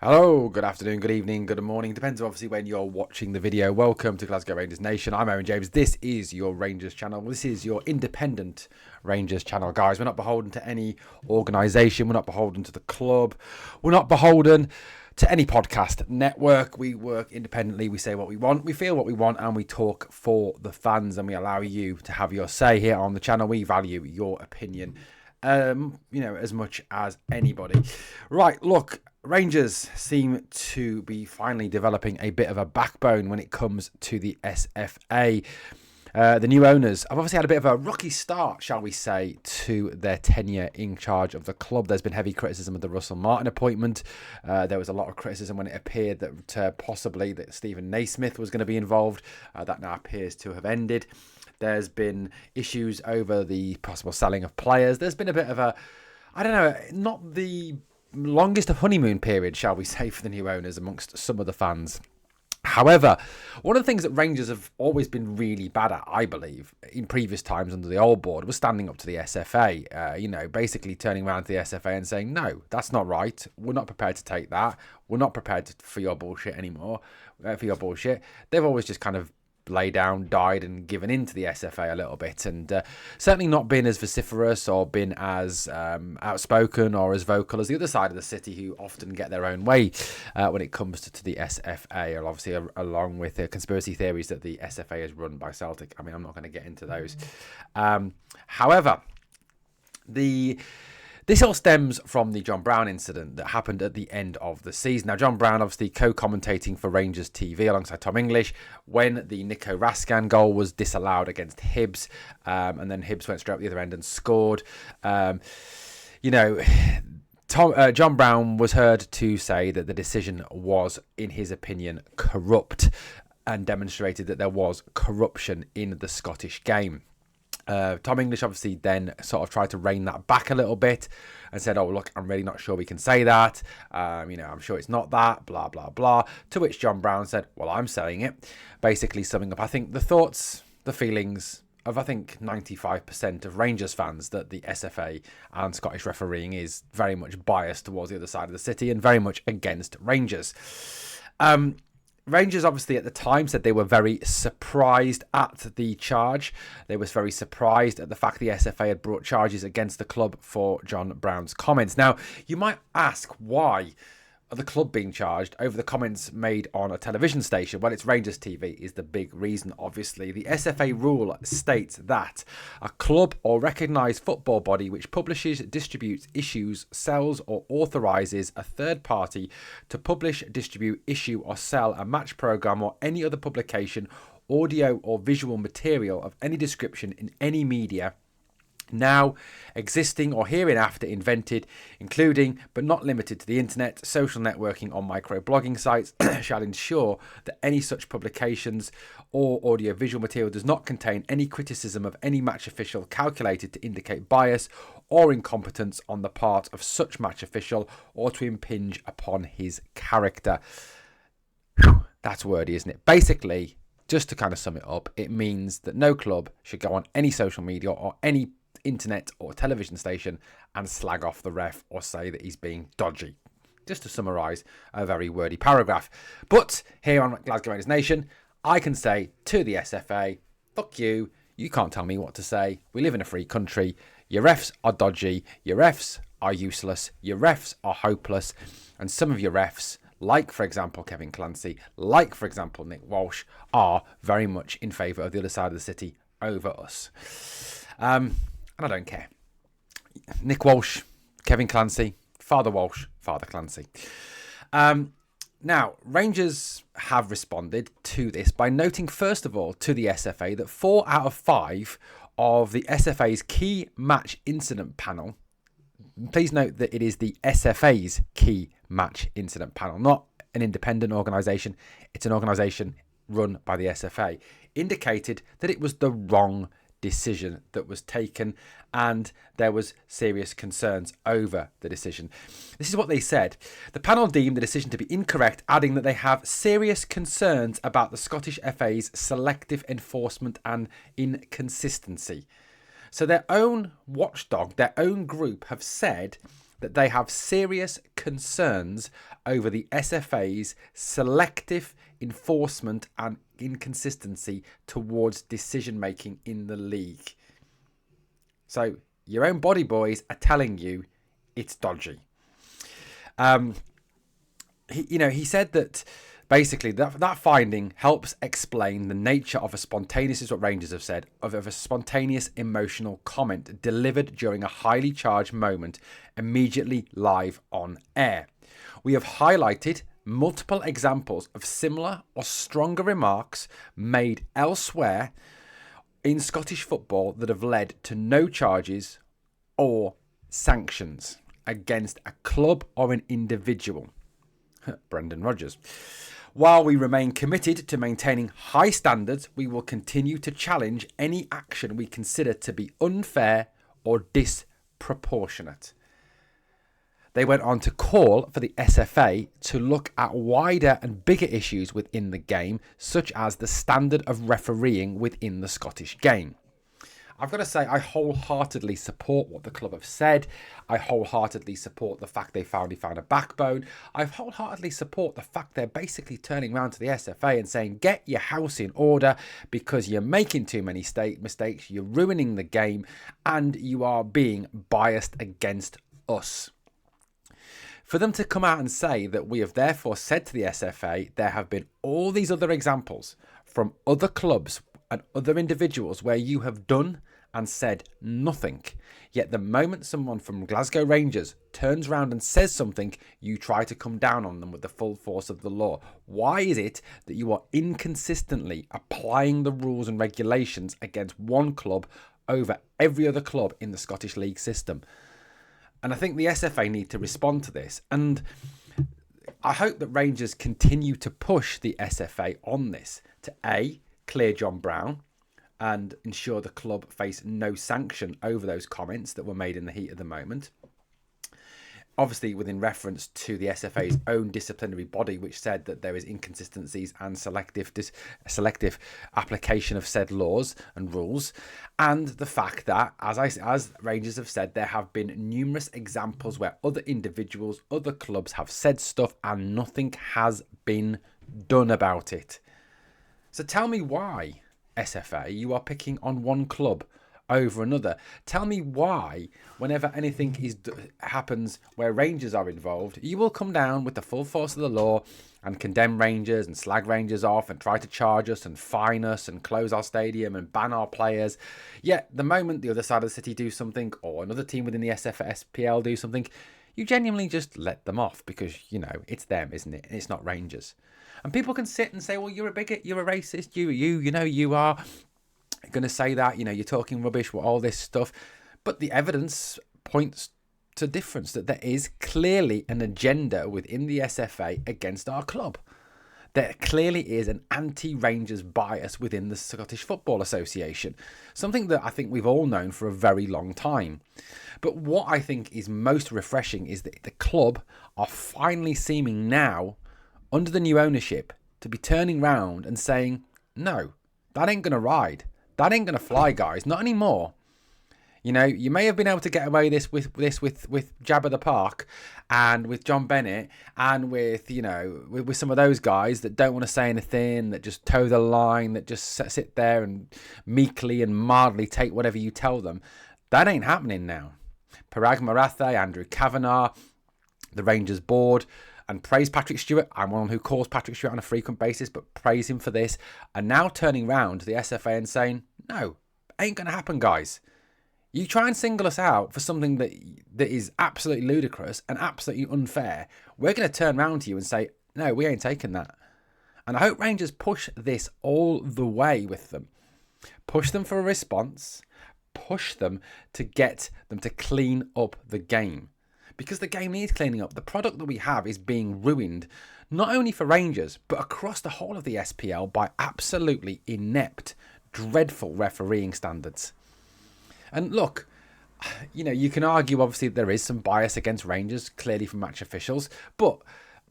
Hello, good afternoon, good evening, good morning. Depends obviously when you're watching the video. Welcome to Glasgow Rangers Nation. I'm Owen James. This is your Rangers channel. This is your independent Rangers channel, guys. We're not beholden to any organisation. We're not beholden to the club. We're not beholden to any podcast network. We work independently. We say what we want. We feel what we want, and we talk for the fans. And we allow you to have your say here on the channel. We value your opinion, as much as anybody. Right, look. Rangers seem to be finally developing a bit of a backbone when it comes to the SFA. The new owners have obviously had a bit of a rocky start, shall we say, to their tenure in charge of the club. There's been heavy criticism of the Russell Martin appointment. There was a lot of criticism when it appeared that possibly that Stephen Naismith was going to be involved. That now appears to have ended. There's been issues over the possible selling of players. There's been a bit of a, not the longest of honeymoon period, shall we say, for the new owners amongst some of the fans. However, one of the things that Rangers have always been really bad at, I believe, in previous times under the old board, was standing up to the SFA. Basically turning around to the SFA and saying, no, that's not right. We're not prepared to take that. We're not prepared for your bullshit anymore, for your bullshit. They've always just kind of lay down, died and given in to the SFA a little bit, and certainly not been as vociferous or been as outspoken or as vocal as the other side of the city, who often get their own way when it comes to the SFA, and obviously along with the conspiracy theories that the SFA is run by Celtic. I mean, I'm not going to get into those. However, this all stems from the John Brown incident that happened at the end of the season. Now, John Brown obviously co-commentating for Rangers TV alongside Tom English when the Nico Raskan goal was disallowed against Hibs, and then Hibs went straight up the other end and scored. John Brown was heard to say that the decision was, in his opinion, corrupt, and demonstrated that there was corruption in the Scottish game. Tom English obviously then sort of tried to rein that back a little bit and said, oh, look, I'm really not sure we can say that. I'm sure it's not that, blah, blah, blah. To which John Brown said, well, I'm saying it. Basically summing up, I think, the thoughts, the feelings of, I think, 95% of Rangers fans, that the SFA and Scottish refereeing is very much biased towards the other side of the city and very much against Rangers. Rangers obviously at the time said they were very surprised at the charge. They were very surprised at the fact the SFA had brought charges against the club for John Brown's comments. Now, you might ask, why are the club being charged over the comments made on a television station? Well, it's Rangers TV is the big reason, obviously. The SFA rule states that a club or recognised football body which publishes, distributes, issues, sells or authorises a third party to publish, distribute, issue or sell a match programme or any other publication, audio or visual material of any description in any media now existing or hereinafter invented, including but not limited to the internet, social networking or micro-blogging sites, shall ensure that any such publications or audio-visual material does not contain any criticism of any match official calculated to indicate bias or incompetence on the part of such match official or to impinge upon his character. Whew, that's wordy, isn't it? Basically, just to kind of sum it up, it means that no club should go on any social media or any internet or television station and slag off the ref or say that he's being dodgy. Just to summarise a very wordy paragraph. But here on Glasgow Rangers Nation, I can say to the SFA, fuck you, you can't tell me what to say. We live in a free country. Your refs are dodgy. Your refs are useless. Your refs are hopeless. And some of your refs, like, for example, Kevin Clancy, like, for example, Nick Walsh, are very much in favour of the other side of the city over us. And I don't care. Nick Walsh, Kevin Clancy, Father Walsh, Father Clancy. Now, Rangers have responded to this by noting, first of all, to the SFA that 4 out of 5 of the SFA's key match incident panel, please note that it is the SFA's key match incident panel, not an independent organisation. It's an organisation run by the SFA, indicated that it was the wrong decision that was taken, and there was serious concerns over the decision. This is what they said. The panel deemed the decision to be incorrect, adding that they have serious concerns about the Scottish FA's selective enforcement and inconsistency. So their own watchdog, their own group, have said that they have serious concerns over the SFA's selective enforcement and inconsistency towards decision-making in the league. So your own body boys are telling you it's dodgy. He said that basically that finding helps explain the nature of a spontaneous, this is what Rangers have said, of a spontaneous emotional comment delivered during a highly charged moment immediately live on air. We have highlighted multiple examples of similar or stronger remarks made elsewhere in Scottish football that have led to no charges or sanctions against a club or an individual. Brendan Rodgers. While we remain committed to maintaining high standards, we will continue to challenge any action we consider to be unfair or disproportionate. They went on to call for the SFA to look at wider and bigger issues within the game, such as the standard of refereeing within the Scottish game. I've got to say, I wholeheartedly support what the club have said. I wholeheartedly support the fact they finally found a backbone. I wholeheartedly support the fact they're basically turning around to the SFA and saying, get your house in order because you're making too many mistakes, you're ruining the game, and you are being biased against us. For them to come out and say that we have therefore said to the SFA, there have been all these other examples from other clubs and other individuals where you have done and said nothing. Yet the moment someone from Glasgow Rangers turns around and says something, you try to come down on them with the full force of the law. Why is it that you are inconsistently applying the rules and regulations against one club over every other club in the Scottish League system? And I think the SFA need to respond to this. And I hope that Rangers continue to push the SFA on this to A, clear John Brown and ensure the club face no sanction over those comments that were made in the heat of the moment. Obviously, within reference to the SFA's own disciplinary body, which said that there is inconsistencies and selective application of said laws and rules, and the fact that, as Rangers have said, there have been numerous examples where other individuals, other clubs have said stuff and nothing has been done about it. So tell me why, SFA, you are picking on one club over another. Tell me why, whenever anything happens where Rangers are involved, you will come down with the full force of the law and condemn Rangers and slag Rangers off and try to charge us and fine us and close our stadium and ban our players. Yet the moment the other side of the city do something or another team within the SPL do something, you genuinely just let them off because, it's them, isn't it? It's not Rangers. And people can sit and say, well, you're a bigot, you're a racist, you are going to say that, you're talking rubbish with all this stuff. But the evidence points to difference, that there is clearly an agenda within the SFA against our club. There clearly is an anti-Rangers bias within the Scottish Football Association, something that I think we've all known for a very long time. But what I think is most refreshing is that the club are finally seeming now, under the new ownership, to be turning round and saying, no, that ain't going to ride. That ain't going to fly, guys. Not anymore. You may have been able to get away with Jabba the Park and with John Bennett and with some of those guys that don't want to say anything, that just toe the line, that just sit there and meekly and mildly take whatever you tell them. That ain't happening now. Parag Marathe, Andrew Kavanagh, the Rangers board, and praise Patrick Stewart. I'm one who calls Patrick Stewart on a frequent basis, but praise him for this. And now turning round to the SFA and saying, no, ain't going to happen, guys. You try and single us out for something that is absolutely ludicrous and absolutely unfair. We're going to turn round to you and say, no, we ain't taking that. And I hope Rangers push this all the way with them. Push them for a response. Push them to get them to clean up the game. Because the game needs cleaning up. The product that we have is being ruined, not only for Rangers, but across the whole of the SPL by absolutely inept, dreadful refereeing standards. And look, you can argue, obviously, there is some bias against Rangers, clearly from match officials. But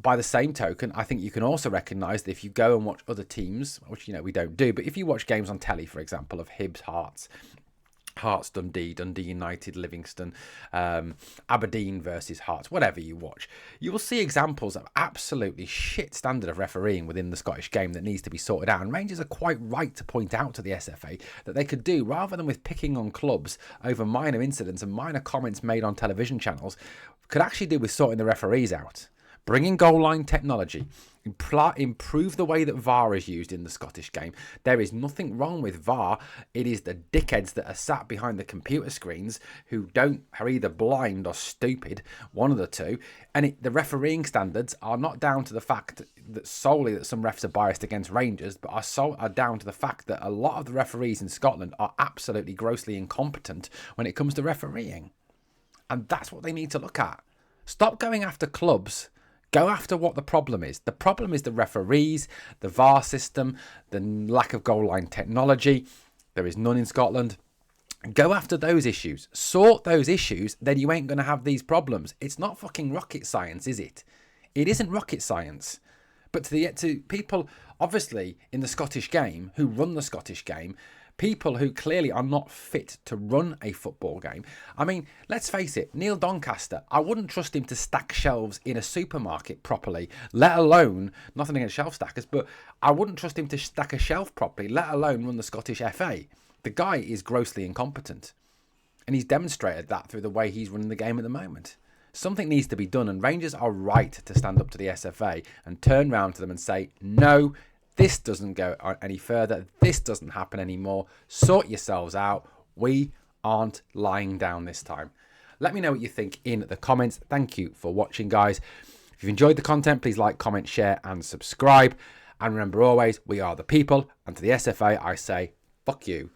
by the same token, I think you can also recognise that if you go and watch other teams, which, we don't do, but if you watch games on telly, for example, of Hibs, Hearts, Hearts, Dundee, Dundee United, Livingston, Aberdeen versus Hearts, whatever you watch, you will see examples of absolutely shit standard of refereeing within the Scottish game that needs to be sorted out. And Rangers are quite right to point out to the SFA that they could do, rather than with picking on clubs over minor incidents and minor comments made on television channels, could actually do with sorting the referees out. Bringing goal line technology, improve the way that VAR is used in the Scottish game. There is nothing wrong with VAR. It is the dickheads that are sat behind the computer screens who are either blind or stupid, one of the two. And the refereeing standards are not down to the fact that solely that some refs are biased against Rangers, but are down to the fact that a lot of the referees in Scotland are absolutely grossly incompetent when it comes to refereeing. And that's what they need to look at. Stop going after clubs. Go after what the problem is. The problem is the referees, the VAR system, the lack of goal line technology. There is none in Scotland. Go after those issues. Sort those issues, then you ain't going to have these problems. It's not fucking rocket science, is it? It isn't rocket science. But to people, obviously, in the Scottish game, who run the Scottish game, people who clearly are not fit to run a football game. I mean, let's face it, Neil Doncaster, I wouldn't trust him to stack shelves in a supermarket properly, let alone, nothing against shelf stackers, but I wouldn't trust him to stack a shelf properly, let alone run the Scottish FA. The guy is grossly incompetent. And he's demonstrated that through the way he's running the game at the moment. Something needs to be done, and Rangers are right to stand up to the SFA and turn around to them and say, no, this doesn't go any further. This doesn't happen anymore. Sort yourselves out. We aren't lying down this time. Let me know what you think in the comments. Thank you for watching, guys. If you've enjoyed the content, please like, comment, share, and subscribe. And remember always, we are the people. And to the SFA, I say, fuck you.